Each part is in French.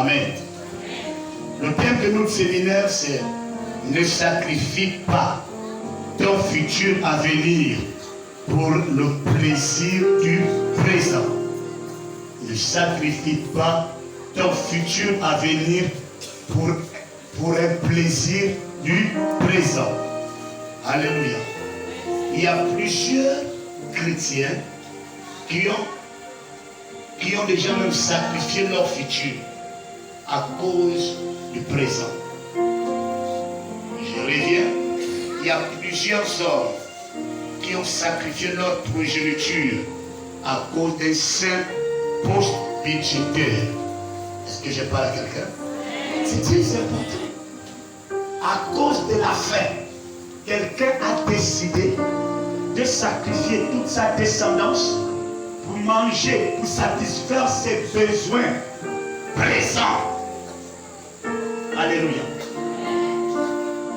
Amen. Le thème de notre séminaire, c'est « Ne sacrifie pas ton futur à venir pour le plaisir du présent. » Ne sacrifie pas ton futur à venir pour un plaisir du présent. Alléluia. Il y a plusieurs chrétiens qui ont déjà même sacrifié leur futur à cause du présent. Je reviens. Il y a plusieurs hommes qui ont sacrifié leur progéniture à cause d'un simple poste budgétaire. Est-ce que je parle à quelqu'un? C'est très important. À cause de la faim, quelqu'un a décidé de sacrifier toute sa descendance pour manger, pour satisfaire ses besoins présents. Alléluia.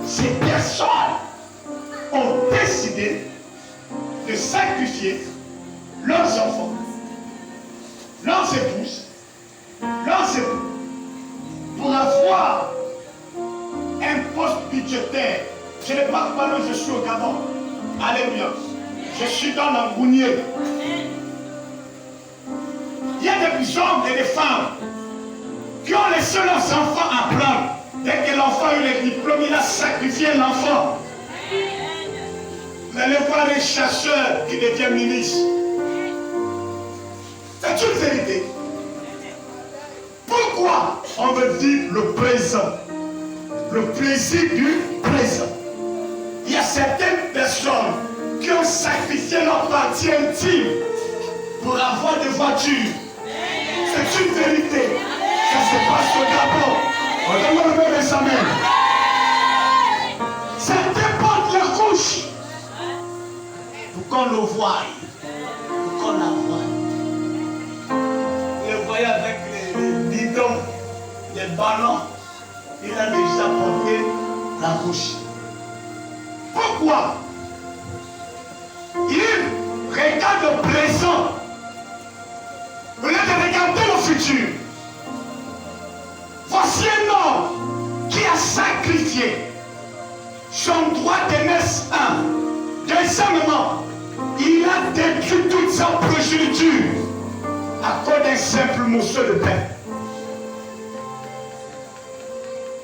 Ces personnes ont décidé de sacrifier leurs enfants, leurs épouses, leurs époux, pour avoir un poste budgétaire. Je ne parle pas là, je suis au Gabon. Alléluia. Je suis dans l'Angounier. Il y a des hommes et des femmes qui ont laissé leurs enfants à prendre. Dès que l'enfant a eu les diplômes, il a sacrifié l'enfant. Vous allez voir les chasseurs qui deviennent ministres. C'est une vérité. Pourquoi on veut vivre le présent? Le plaisir du présent. Il y a certaines personnes qui ont sacrifié leur partie intime pour avoir des voitures. C'est une vérité. Ça se passe au Gabon. On demande le même examen. Certains portent leur couche pour qu'on le voie. Pour qu'on la voie. Vous le voyez avec les bidons, les ballons. Il a déjà porté la couche. Pourquoi? Il regarde le présent au lieu de regarder le futur. Voici un homme qui a sacrifié son droit d'aînesse 1. Deuxièmement, il a détruit toute sa progéniture à cause d'un simple morceau de pain.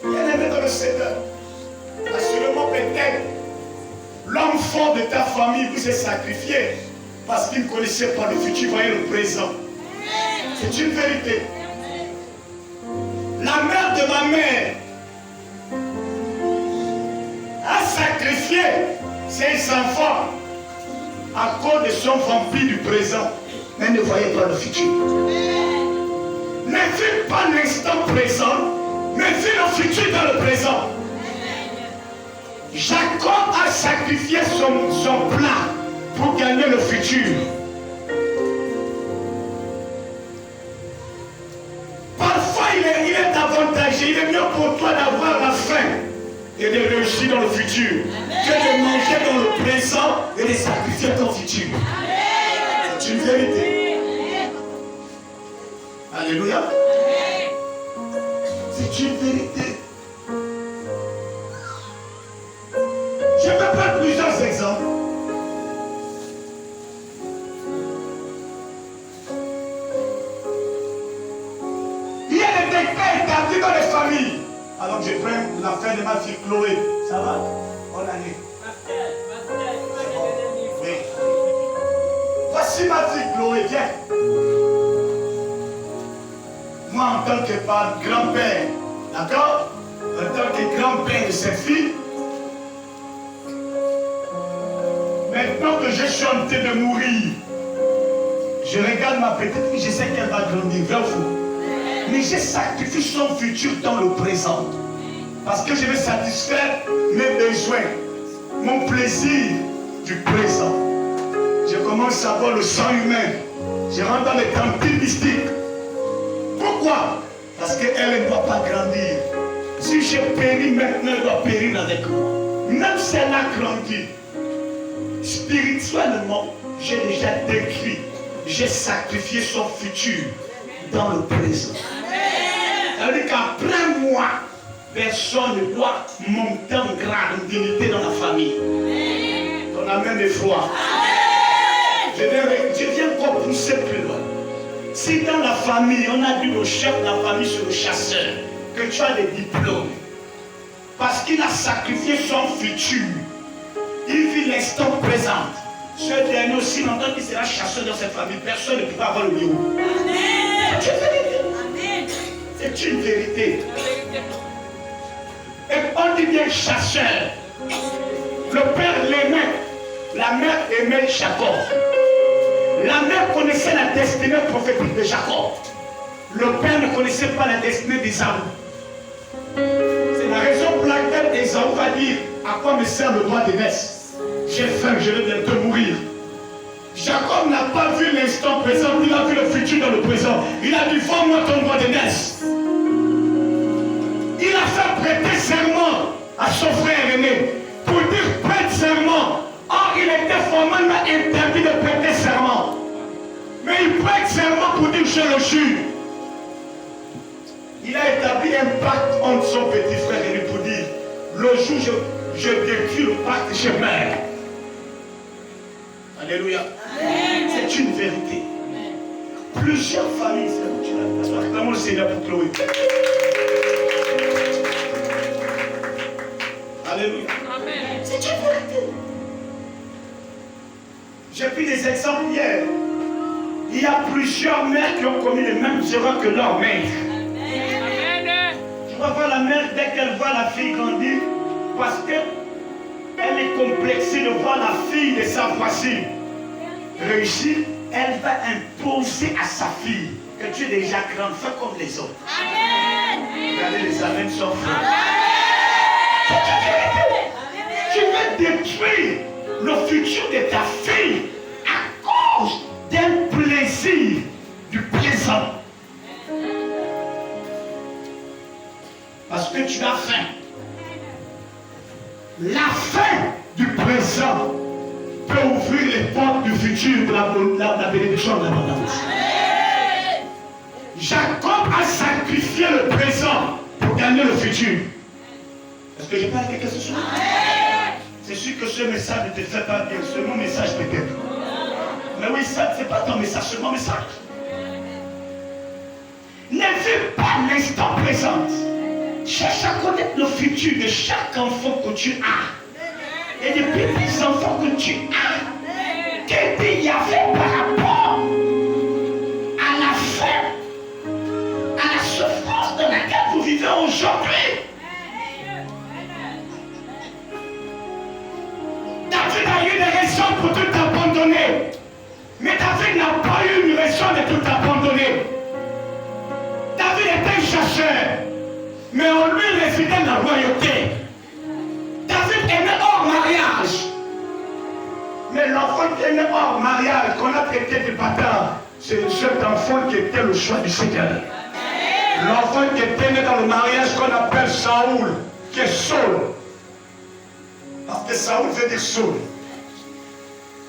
Bien-aimé dans le Seigneur, assurément peut-être l'homme fort de ta famille vous est sacrifié parce qu'il ne connaissait pas le futur, voyez le présent. C'est une vérité. La mère de ma mère a sacrifié ses enfants à cause de son vampire du présent, mais ne voyez pas le futur. Ne vis pas l'instant présent, mais vis le futur dans le présent. Jacob a sacrifié son plan pour gagner le futur. Parfois, il est avantageux, il est mieux pour toi d'avoir la faim et de réussir dans le futur que de manger dans le présent et de sacrifier ton futur. C'est une vérité. Alléluia. C'est une vérité. Je peux prendre plusieurs exemples. Il y a des décrets établis dans les familles. Alors je prends l'affaire de ma fille Chloé. Ça va? Bonne année. Oui. Voici ma fille Chloé, viens. Moi en tant que grand-père, d'accord? En tant que grand-père de cette fille, maintenant que je suis en train de mourir, je regarde ma petite fille, je sais qu'elle va grandir, vrai ou faux? Mais je sacrifie son futur dans le présent. Parce que je vais satisfaire mes besoins, mon plaisir du présent. Je commence à voir le sang humain. Je rentre dans les temples mystiques. Pourquoi? Parce qu'elle ne doit pas grandir. Si je péris maintenant, elle doit périr avec moi. Même si elle a grandi, spirituellement, j'ai déjà décrit, j'ai sacrifié son futur dans le présent. Ça veut dire qu'après moi, personne ne doit monter en grade, en dignité dans la famille. Ton amen est froid. Je viens encore pousser plus loin. Si dans la famille, on a dit le chef de la famille sur le chasseur, que tu as des diplômes, parce qu'il a sacrifié son futur, il vit l'instant présent. Ce dernier aussi, longtemps qu'il sera chasseur dans cette famille, personne ne pourra avoir le bureau. C'est une vérité. Et on dit bien chasseur. Le père l'aimait, la mère aimait Jacob. La mère connaissait la destinée prophétique de Jacob. Le père ne connaissait pas la destinée d'Ésaü. C'est la raison pour laquelle Ésaü va dire: à quoi me sert le droit d'aînesse? J'ai faim, je vais bientôt mourir. Jacob n'a pas vu l'instant présent, il a vu le futur dans le présent. Il a dit: vends-moi ton droit d'aînesse. Il a fait prêter serment à son frère aîné pour dire: prête serment. Or, il était formellement interdit de prêter serment. Mais il prête serment pour dire: je le jure. Il a établi un pacte entre son petit frère et lui pour dire: le jour où je détruis le pacte, je meurs. Alléluia. C'est une vérité. Plusieurs familles, c'est où tu l'as. Acclamons le Seigneur pour Chloé. Alléluia. C'est une vérité. J'ai pris des exemples hier. Il y a plusieurs mères qui ont commis les mêmes erreurs que leur mère. Tu vas voir la mère dès qu'elle voit la fille grandir, parce qu'elle est complexée de voir la fille de sa voisine réussir, elle va imposer à sa fille que tu es déjà grande, fais comme les autres. Regardez, les amens sont forts. Tu veux détruire le futur de ta fille à cause d'un plaisir du présent. Parce que tu as faim. La faim du présent peut ouvrir les portes du futur de la bénédiction de l'abondance. Jacob a sacrifié le présent pour gagner le futur. Est-ce que je parle à quelqu'un ce soir? C'est sûr que ce message ne te fait pas bien, c'est mon message peut-être. Mais oui, ça, c'est pas ton message, c'est mon message. Ne vis pas l'instant présent. Cherche à connaître le futur de chaque enfant que tu as. Et des petits enfants que tu as. Qu'est-ce qu'il y avait par rapport à la faim, à la souffrance dans laquelle vous vivez aujourd'hui? David a eu des raisons pour tout abandonner. Mais David n'a pas eu une raison de tout abandonner. David était un chasseur. Mais en lui résidait la royauté. David est né hors mariage. Mais l'enfant qui est né hors mariage, qu'on a traité de bâtard, c'est cet enfant qui était le choix du Seigneur. L'enfant qui était né dans le mariage qu'on appelle Saoul, qui est Saul. Parce que Saoul veut dire Saul.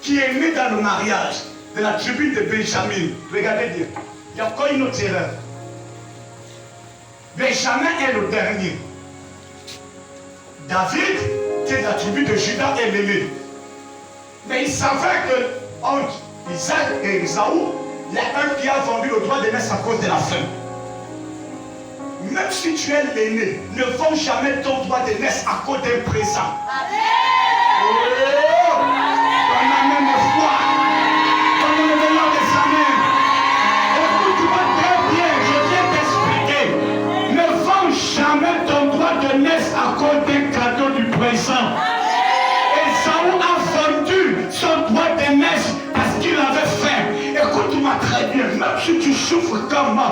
Qui est né dans le mariage de la tribu de Benjamin. Regardez bien. Il y a encore une autre erreur. Benjamin est le dernier. David, qui est de la tribu de Juda, est l'aîné. Mais il savait que entre Isaac et Esaü, il y a un qui a vendu le droit d'aînesse à cause de la faim. Même si tu es l'aîné, ne vends jamais ton droit d'aînesse à cause d'un présent. Oh, ton amen est froid. Ton amen est des amens. Écoute-moi très bien, je viens t'expliquer. Ne vends jamais ton droit d'aînesse à cause d'un cadeau du présent. Esaü a vendu son droit d'aînesse parce qu'il avait faim. Écoute-moi très bien, même si tu souffres comme moi,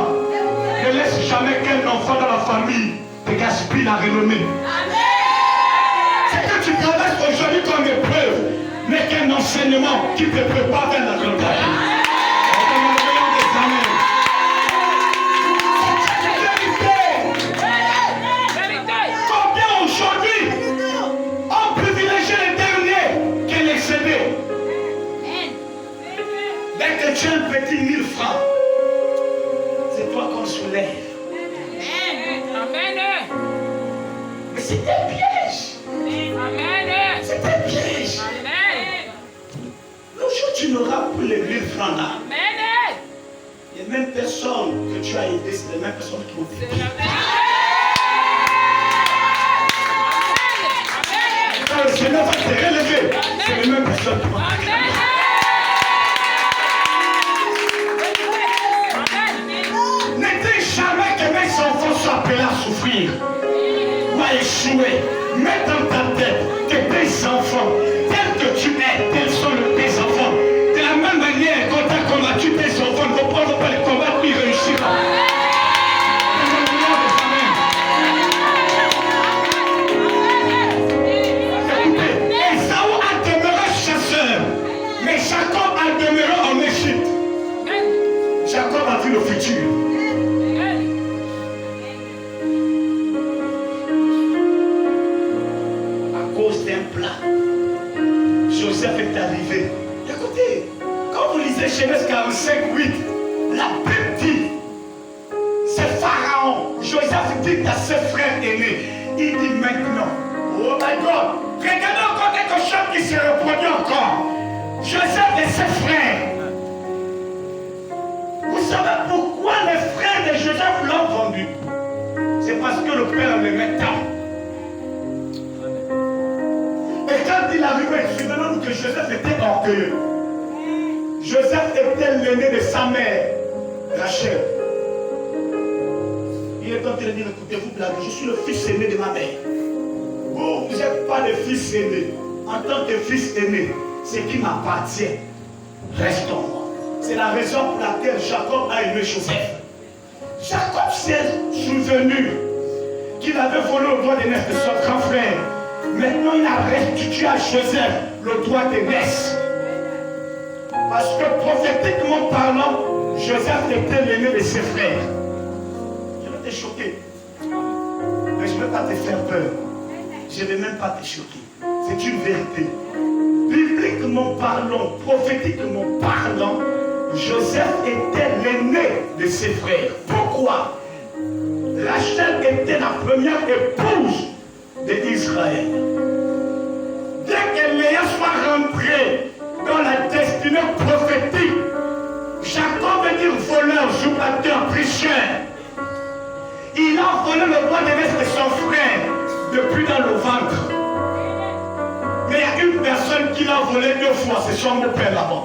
ne laisse jamais qu'un enfant dans la famille te gaspille la renommée. C'est que tu traverses aujourd'hui comme épreuve, mais qu'un enseignement qui te prépare vers la grandeur. Combien aujourd'hui ont privilégié les derniers que les cédés? Dès que tu as un petit 1000 francs, c'est toi qu'on soulève. là. Les mêmes personnes que tu as aidées, c'est les mêmes personnes qui vont t'aider. Quand le Seigneur va te relever, c'est les mêmes personnes qui vont t'aider. N'étais jamais que mes enfants soient appelés à souffrir ou à échouer. Mets dans ta tête que tes enfants, tels que tu es, tels sont tes enfants. De la même manière, quand tu as combattu tes enfants, ne reprends pas les combats, puis réussira. Écoutez, Esaü a demeuré chasseur, mais Jacob a demeuré en Égypte. Jacob a vu le futur. D'un plat. Joseph est arrivé. Écoutez, quand vous lisez Genèse 45, 8, la Bible dit, c'est Pharaon. Joseph dit à ses frères aînés, il dit maintenant, oh my God, regardez encore quelque chose qui se reproduit encore. Joseph et ses frères. Vous savez pourquoi les frères de Joseph l'ont vendu? C'est parce que le père l'aimait tant. Et quand il arrivait, souvenons-nous que Joseph était orgueilleux. Joseph était l'aîné de sa mère, Rachel. Il est en train de dire, écoutez-vous, blague, je suis le fils aîné de ma mère. Vous n'êtes pas le fils aîné. En tant que fils aîné, ce qui m'appartient reste en moi. C'est la raison pour laquelle Jacob a aimé Joseph. Jacob s'est souvenu qu'il avait volé le droit d'aînesse de son grand frère. Maintenant, il a restitué à Joseph le droit d'aînesse. Parce que prophétiquement parlant, Joseph était l'aîné de ses frères. Je vais te choquer. Mais je ne vais pas te faire peur. Je ne vais même pas te choquer. C'est une vérité. Bibliquement parlant, prophétiquement parlant, Joseph était l'aîné de ses frères. Pourquoi? Rachel était la première épouse d'Israël. Dès que Léa soit rentrée dans la destinée prophétique, Jacob veut dire voleur, usurpateur, tricheur. Il a volé le droit d'aînesse de son frère depuis dans le ventre. Mais il y a une personne qui l'a volé 2 fois, c'est son père là-bas.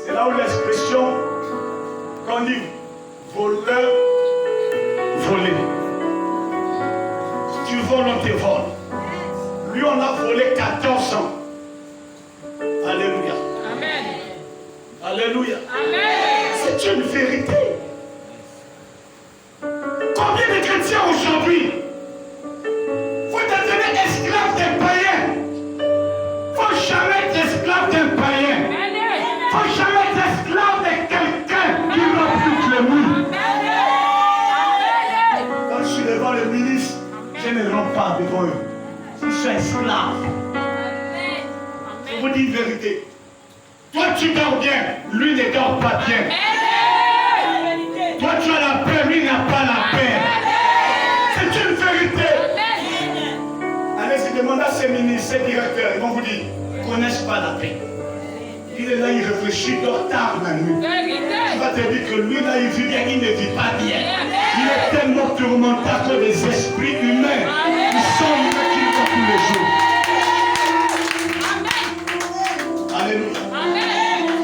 C'est là où l'expression qu'on dit voleur, volé. Si tu voles, on te vole. Lui, on a volé 14 ans. Alléluia. Amen. Alléluia. Amen. C'est une vérité. Combien de chrétiens aujourd'hui, vous devenez esclaves d'un païen? Faut jamais être esclave d'un païen. Faut jamais être esclave de quelqu'un qui représente le monde. Quand je suis devant le ministre, je ne rentre pas devant eux. Je suis esclave. Je vous dis une vérité. Toi tu dors bien, lui ne dort pas bien. Toi tu as la paix, lui n'a pas la paix. C'est une vérité. Allez-y, demandez à ces ministres, ces directeurs, ils vont vous dire, ils ne connaissent pas la paix. Il est là, il réfléchit, dort tard la nuit. Tu vas te dire que lui là, il vit bien, il ne vit pas bien. Il est tellement tourmenté à cause des esprits humains. Ils sont humains qui vivent tous les jours. Alléluia.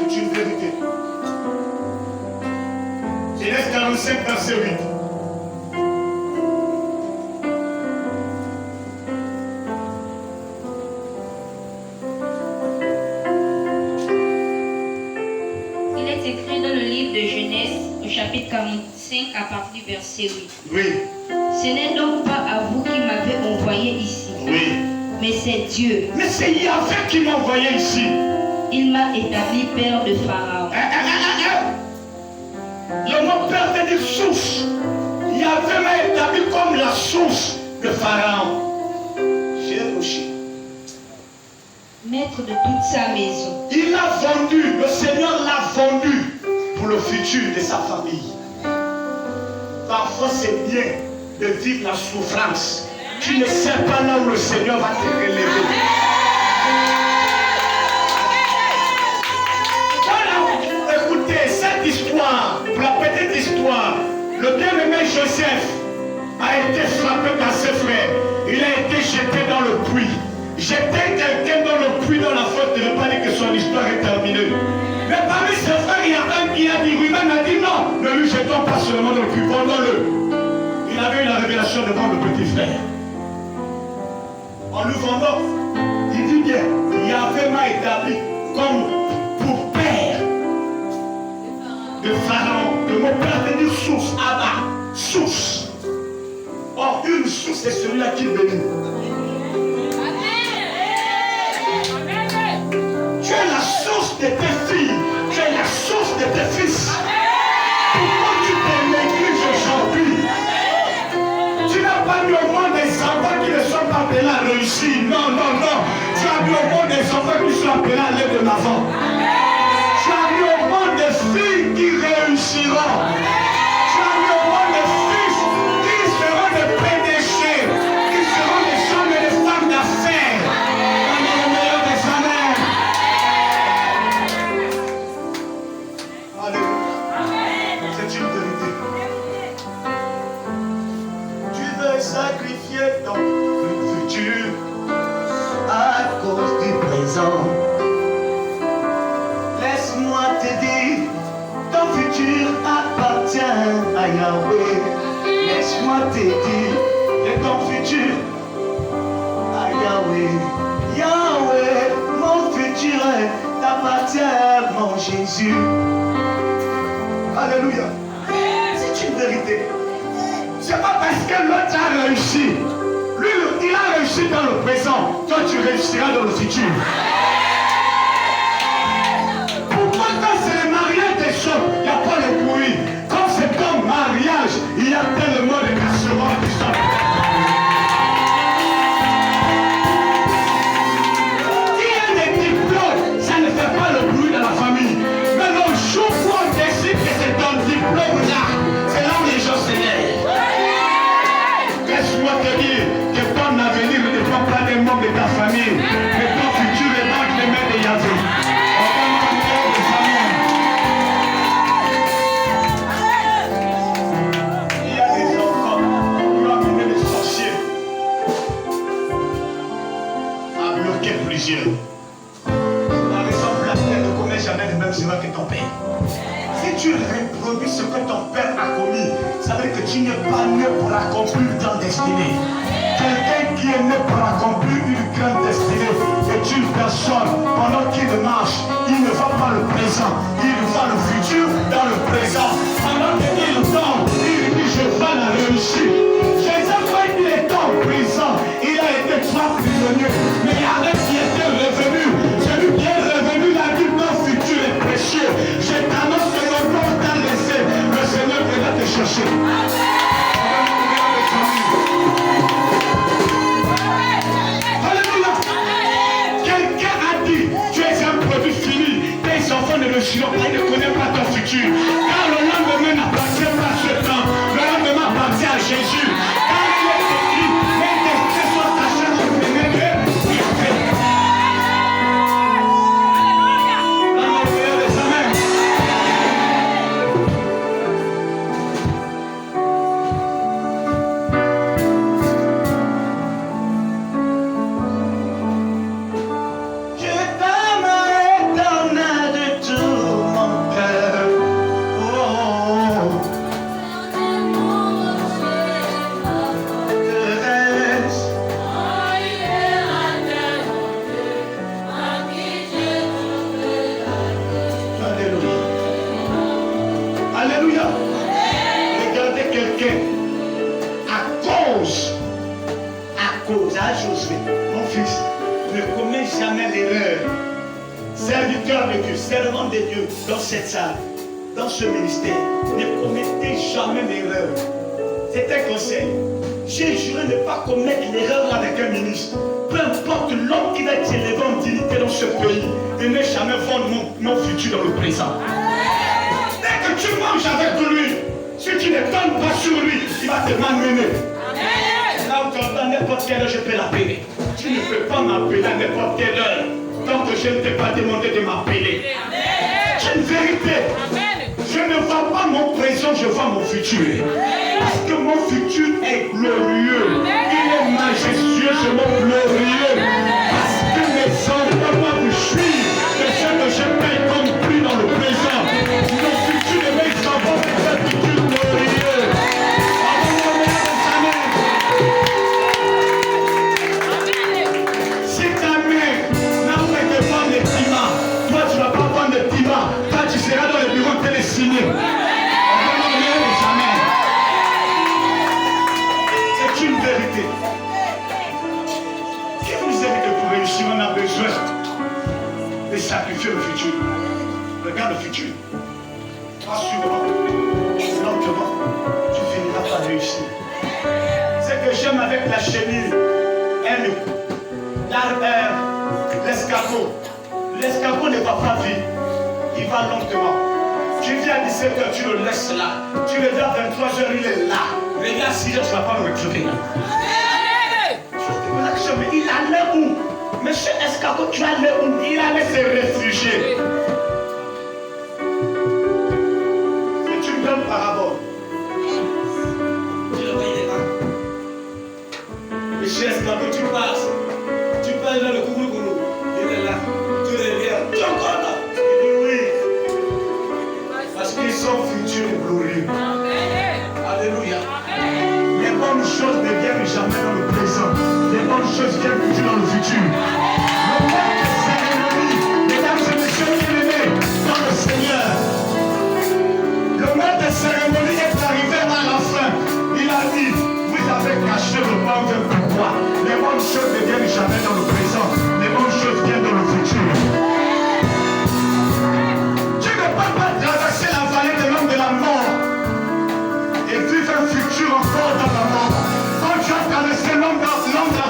C'est une vérité. Genèse 45, verset 8. Il est écrit dans le livre de Genèse, au chapitre 45, à partir du verset 8. Oui. Ce n'est donc pas à vous qui m'avez envoyé ici. Oui. Mais c'est Dieu. Mais c'est Yahvé qui m'a envoyé ici. Il m'a établi père de Pharaon. Le mot père veut dire source. Yahvé m'a établi comme la source de Pharaon. Maître de toute sa maison. Il l'a vendu, le Seigneur l'a vendu pour le futur de sa famille. Parfois c'est bien de vivre la souffrance. Tu ne sais pas là où le Seigneur va te relever. histoire, pour la petite histoire, le bien-aimé Joseph a été frappé par ses frères. Il a été jeté dans le puits. Jeter quelqu'un dans le puits, dans la faute, ne veut pas dire que son histoire est terminée. Mais parmi ses frères, il y a un qui a dit, lui-même a dit non, ne lui jetons pas seulement dans le puits, vendons-le. Il avait eu la révélation devant le petit frère. En le vendant, il dit bien, Yahvé m'a établi comme pour père de Pharaon. De mon père veut dire source, Abba, source. Or, une source, c'est celui-là qui bénit. Tu es la source de tes filles. Tu es la source de tes fils. Pourquoi tu t'es négligé aujourd'hui? Tu n'as pas mis au monde des enfants qui ne sont pas appelés à réussir. Non, non, non. Tu as mis au monde des enfants qui sont appelés à aller de l'avant. Tu as mis au monde des filles qui réussiront. Tu as mis au monde des fils qui seront des PDG, qui seront des hommes et des femmes d'affaires. Dans le meilleur des années. Alléluia. C'est une vérité. Tu veux sacrifier ton futur à cause du présent. Laisse-moi te dire, ton futur appartient à Yahweh. Laisse-moi te dire que ton futur à Yahweh. Yahweh, mon futur t'appartient, mon Jésus. Alléluia. C'est une vérité. C'est pas parce que l'autre a réussi. Lui, il a réussi dans le présent. Toi, tu réussiras dans le futur. Pourquoi quand c'est le mariage des choses, il n'y a pas le bruit? Quand c'est ton mariage, il y a tellement de casseroles qui sont. Il y a des diplômes, ça ne fait pas le bruit dans la famille. Mais le jour où on décide que c'est ton diplôme-là, c'est là où les gens s'élèvent. Laisse-moi te dire que ton avenir ne dépend pas des membres de ta famille, mais ton futur est dans les mains de Yahvé. Il y a des enfants qui ont amené des sorciers à bloquer plusieurs. Par exemple, la terre ne commet jamais les mêmes erreurs que ton père. Si tu reproduis ce que ton père a commis, ça veut dire que tu n'es pas né pour accomplir ton destinée. Quelqu'un qui est né pour accomplir une grande destinée est une personne, pendant qu'il marche, il ne voit pas le présent, il voit le futur dans le présent. Pendant qu'il tombe, il dit je vais la réussir. Jésus, quand il est en prison, il a été trois prisonniers, mais il y a un qui était revenu. Celui qui est revenu, il a dit ton futur est précieux. Je t'annonce que le nom t'a laissé, le Seigneur viendra te chercher. Alléluia. Quelqu'un a dit, tu es un produit fini, tes enfants ne le suivront pas, ils ne connaissent pas ton futur. Car le lendemain n'appartient pas à ce temps, le lendemain appartient à Jésus. Car il est écrit, les destinées sont tachées entre les mains de Yahvé. Dans le meilleur des amens. Je t'aime éternel de tout mon cœur. Oh, Thérèse. Alléluia. Alléluia. Regardez quelqu'un. À Josué, mon fils, ne commets jamais l'erreur. Serviteur de Dieu, servant de Dieu dans cette salle, dans ce ministère, ne commettez jamais l'erreur. C'est un conseil. J'ai juré de ne pas commettre l'erreur avec un ministre. Peu importe l'homme qui va être élevé en dignité dans ce pays, de ne jamais vendre mon futur dans le présent. Dès que tu manges avec lui, si tu ne donnes pas sur lui, il va te malmener. Là où tu entends n'importe quelle heure, je peux l'appeler. Tu ne peux pas m'appeler à n'importe quelle heure tant que je ne t'ai pas demandé de m'appeler. C'est une vérité. Je ne vois pas mon présent, je vois mon futur. Parce que mon futur est glorieux. Il est majestueux, ce mot glorieux. Parce que mes enfants doivent suivre de ce que je paye comme prix dans le présent. Le futur de mes enfants est un futur glorieux. Si ta mère n'a fait que vendre des piments, toi tu ne vas pas vendre des piments. Toi tu seras dans le bureau télésigné. C'est une vérité. Qui vous aide pour réussir? On a besoin de sacrifier le futur. Regarde le futur. Rassure-moi. Lentement, tu finiras par réussir. Ce que j'aime avec la chenille, l'escargot. L'escargot ne va pas vite. Il va lentement. Tu viens à 17h, tu le laisses là. Tu le viens à 23h, il est là. Regarde, à 6h, tu ne vas pas le retrouver là. Mais il allait où? Monsieur Escargot, tu allais où? Il allait se réfugier. C'est une bonne parabole. Tu le vois, il est là. Monsieur Escargot, tu passes. Tu passes dans le coucou-goulou. Il est là. Tu le regardes. Tu es encore là. Il dit oui. Parce qu'ils sont futurs et glorieux. Alléluia. Les bonnes choses ne viennent jamais dans le présent. Les bonnes choses viennent toujours dans le futur. Le maître de cérémonie, mesdames et messieurs bien-aimés dans le Seigneur. Le maître de cérémonie est arrivé à la fin. Il a dit, vous avez caché le pain de pourquoi. Les bonnes choses ne viennent jamais dans le présent. Les bonnes choses viennent dans le futur. Tu ne peux pas traverser la vallée de l'homme de la mort et vivre un futur encore dans la mort. Quand tu as traversé l'homme de la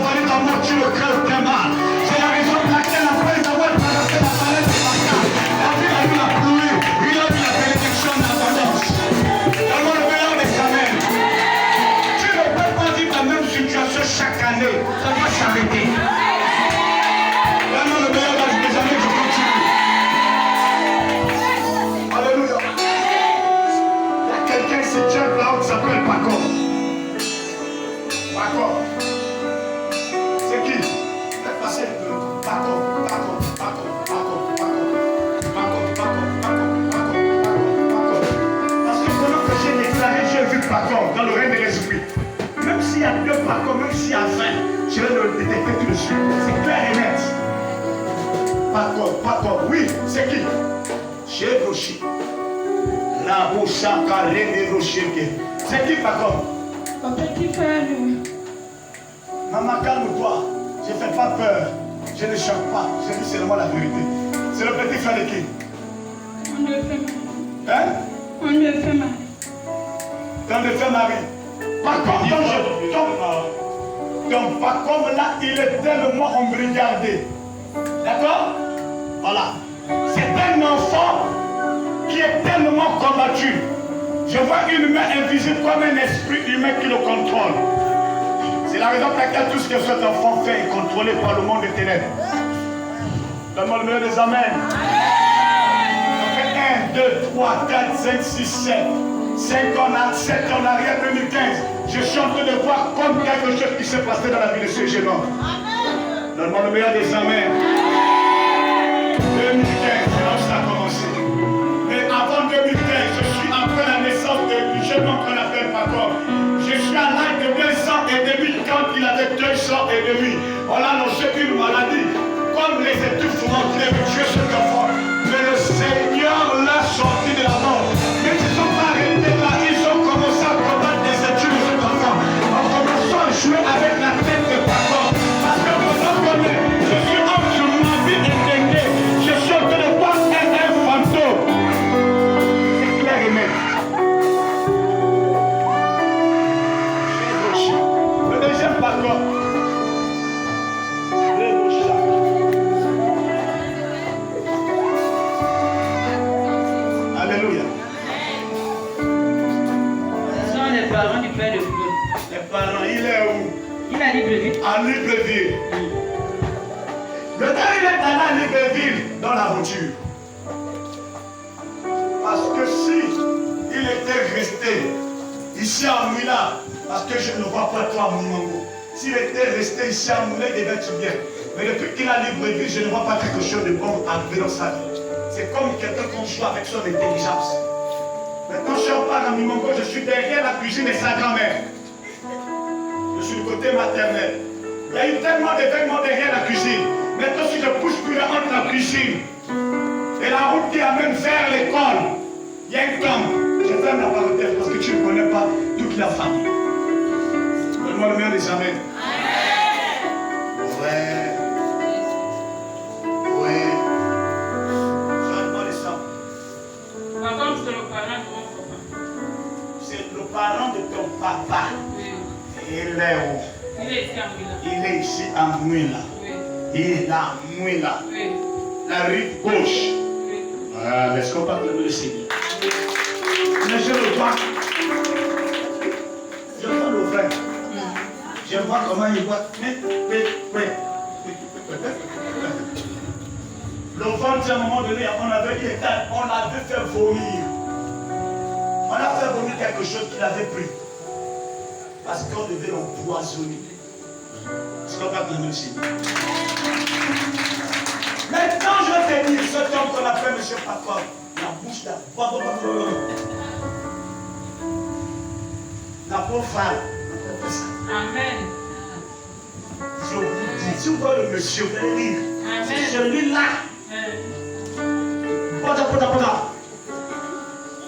vallée de la mort, tu le crées tellement. C'est la raison pour laquelle, après avoir traversé la vallée de la mort, David a eu la pluie, il a eu la bénédiction en abondance. Dans le meilleur des amens. Tu ne peux pas vivre la même situation chaque année. Ça va s'arrêter. Dans le meilleur des années, je continue. Alléluia. Il y a quelqu'un qui se tient là où s'appelle Paco. Paco. C'est qui? Faites passer le Paco. Parce que pendant que j'ai déclaré, j'ai vu Paco dans le règne de l'esprit. Même s'il y a 2 Paco, même s'il y a 20, je vais le détecter tout de suite. C'est clair et net. Paco, oui, c'est qui? Chez Rocher. La Bouchaka, René Rocher. C'est qui Paco? Mon petit frère, lui. Maman, calme-toi. Je ne fais pas peur. Je ne choque pas. Je dis seulement la vérité. C'est le petit frère de qui? On le fait mal. Hein? On le fait mal. Dans le fait Marie. Par contre, donc, par contre, là, il est tellement embrigardé. D'accord? Voilà. C'est un enfant qui est tellement combattu. Je vois une main invisible comme un esprit humain qui le contrôle. C'est la raison pour laquelle tout ce que cet enfant fait est contrôlé par le monde des ténèbres. Donne-moi le meilleur des amens. Ça fait 1, 2, 3, 4, 5, 6, 7. 5 ans, 7 ans en arrière, 2015. Je suis en train de voir comme quelque chose qui s'est passé dans la vie de ce jeune homme. Donne-moi le meilleur des amens. 2015, c'est là où ça a commencé. Mais avant 2015, je suis après la naissance du jeune homme qu'on appelle Paco. Je suis à l'âge de 2 ans et demi quand il avait 2 ans et demi. On a annoncé une maladie. Comme les études font tuer cet enfant. Mais le Seigneur l'a sorti de la mort. Mais ils ne sont pas arrêtés là. Ils ont commencé à combattre les études de cet enfant. En commençant à jouer avec la tête de Paco. Parce que pendant qu'on est, je suis homme sur ma vie intégrée. Je suis en train de voir un fantôme. C'est clair et net. Le deuxième Paco. Alléluia. Ce sont les parents du père de Boulot. Les parents, il est où? Il a Libreville. À Libreville. Le temps il est allé à Libreville dans la voiture. Parce que si resté ici à Mouila, parce que je ne vois pas toi à Moumango. S'il était resté ici à Mouila, il devait être bien. Mais depuis qu'il a libre vie, je ne vois pas quelque chose de bon arriver dans sa vie. C'est comme quelqu'un qu'on joue avec son intelligence. Maintenant, je parle à Moumango, je suis derrière la cuisine de sa grand-mère. Je suis du côté maternel. Il y a eu tellement d'événements derrière la cuisine. Maintenant, si je pousse plus entre la cuisine et la route qui amène vers l'école, il y a un temps. Je ferme la parenthèse parce que tu ne connais pas toute la famille. Donne-moi le meilleur des amens. Ouais. Ouais. Donne-moi les sangs. Papa, c'est le parent de mon papa. C'est le parent de ton papa. Oui. Il est où? Il est ici à Mouila. Il est ici à Mouila. Oui. Il est à Mouila. Oui. La rive gauche. Oui. Voilà, est-ce qu'on parle de le Seigneur? Mais je le vois. Je vois le frère. Je vois comment il voit. Le ventre, à un moment donné, on avait fait vomir. On a fait vomir quelque chose qu'il avait pris. Parce qu'on devait l'empoisonner. Est-ce qu'on va donner le Seigneur? Maintenant, je vais te dire, cet homme qu'on appelle M. Pacor, la bouche là, la pauvre femme. Amen. Je vous dis, si vous voyez le monsieur, vous allez lire. Amen. Celui-là, Amen.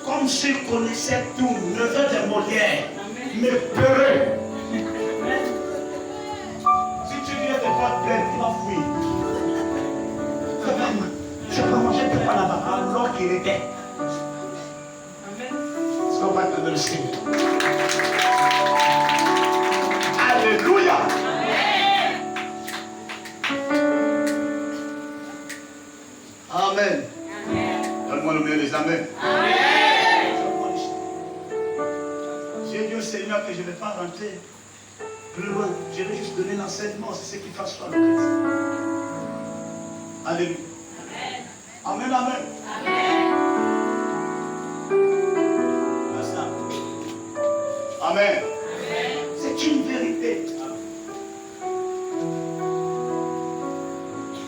comme s'il connaissait tout, neveu de Molière, Amen. mais peureux. Si tu viens de pas te plaindre, il va fuir. Je peux manger peut-être pas là-bas, alors qu'il était. Amen. Est-ce qu'on va te donner le Seigneur? Alléluia. Amen. Donne-moi le meilleur des amens. J'ai dit au Seigneur que je ne vais pas rentrer plus loin. Je vais juste donner l'enseignement. C'est ce qui fasse toi le chrétien. Alléluia. Amen, amen. Amen. C'est une vérité.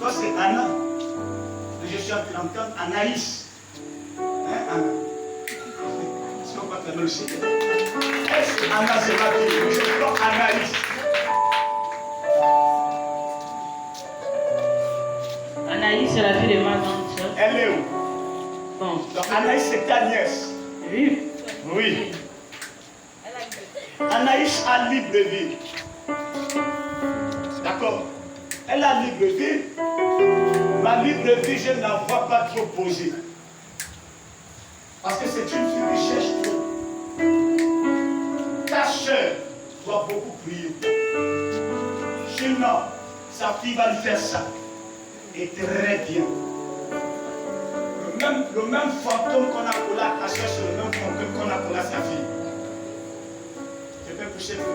Toi, c'est Anna. Je suis en train d'entendre Anaïs. Hein, Anna? Est-ce qu'on va te le Seigneur? Est-ce que Anna, c'est ma fille? Je suis donc Anaïs. Anaïs, c'est la fille de ma grande soeur. Elle est où? Bon. Donc Anaïs, c'est ta nièce. Oui. Oui. Anaïs a libre de vie. D'accord? Elle a libre de vie. Ma libre de vie, je ne la vois pas trop posée. Parce que c'est une fille qui cherche trop. Ta soeur doit beaucoup prier. Sinon, sa fille va lui faire ça. Et très bien. Le même fantôme qu'on a collé à ta soeur, c'est le même fantôme qu'on a collé à sa fille. Je peux pousser le feu.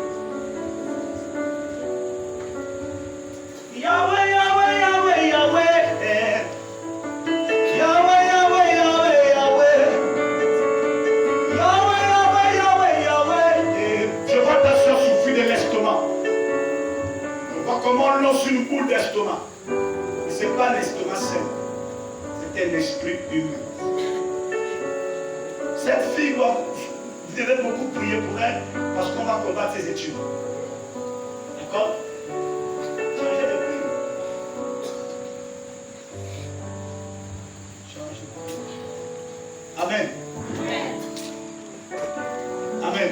Yahweh, Yahweh, Yahweh, Yahweh. Yahweh, Yahweh, Yahweh, Yahweh. Yahweh, Yahweh, Yahweh, Yahweh. Je vois ta soeur souffrir de l'estomac. Je vois comment on lance une boule d'estomac. Ce n'est pas l'estomac seul. C'est un esprit humain. Cette fille doit, vous devez beaucoup prier pour elle parce qu'on va combattre ses études. D'accord? Changez de prix. Changez. Amen. Amen.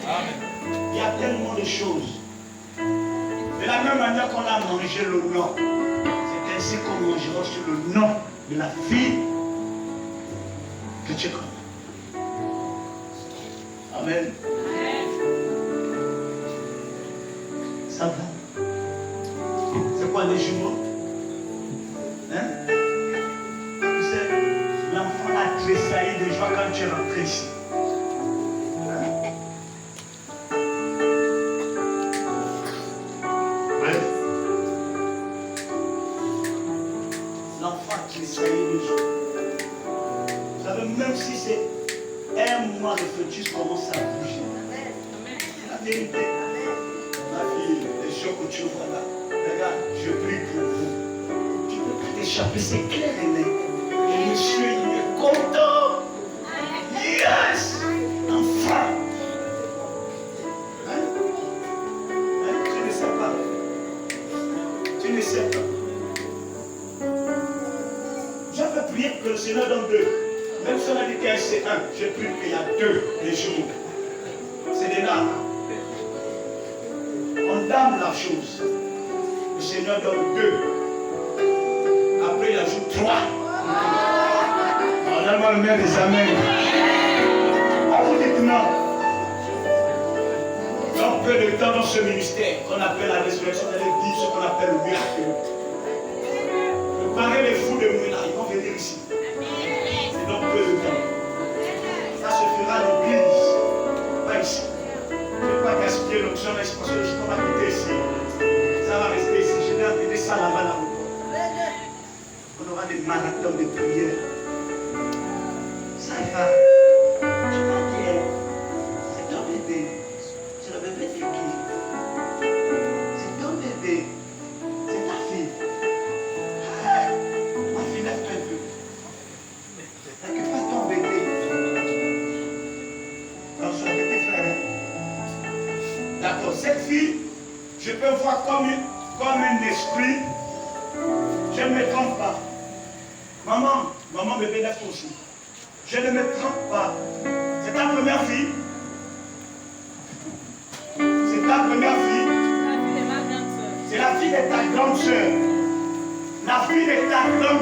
Amen. Il y a tellement de choses. De la même manière qu'on a mangé le nom, c'est ainsi qu'on mangera sur le nom de la fille que tu connais. Amen. Ça va? C'est quoi les jumeaux? Hein? Tu sais, l'enfant a tressailli de joie quand tu es rentré ici. Hein? Oui. L'enfant a tressailli de joie. Vous savez, même si c'est un mois voir le fœtus commence à bouger. La vérité. Ma fille, les gens que tu vois là, regarde, je prie pour vous. Tu ne peux pas t'échapper, c'est clair et net. Et monsieur, il est content. Yes! Enfin! Hein? Tu ne sais pas. Tu ne sais pas. J'avais prié que le Seigneur donne 2. Même si on a dit qu'il y a un, j'ai pris qu'il y a 2 les jours. C'est des dames. On dame la chose. Le Seigneur donne 2. Après, il ajoute 3. On a le maire des amens. On vous dit non. Dans peu de temps dans ce ministère, qu'on appelle la résurrection, vous allez vivre ce qu'on appelle le miracle. Préparez les fous de Mouina, ils vont venir ici. C'est dans peu de temps. Ça se fera à l'église, pas ici. Je ne vais pas gaspiller l'onction, parce que je ne vais pas quitter ici. Ça va rester ici. Je vais amener ça là-bas, là-bas. On aura des marathons de prière. Ça va. Tu vas dire, c'est ton bébé. C'est le bébé de qui? C'est ton bébé. C'est ta fille. Ah, ma fille, lève-toi un peu. N'occupe pas ton bébé. Donc, sois avec tes frères. D'accord, cette fille, je peux voir comme un esprit. Je ne me trompe pas. Maman, bébé, lève-toi aussi. Je ne me trompe pas. C'est ta première fille. C'est ta première fille. C'est la fille de ta grande soeur. La fille de ta grande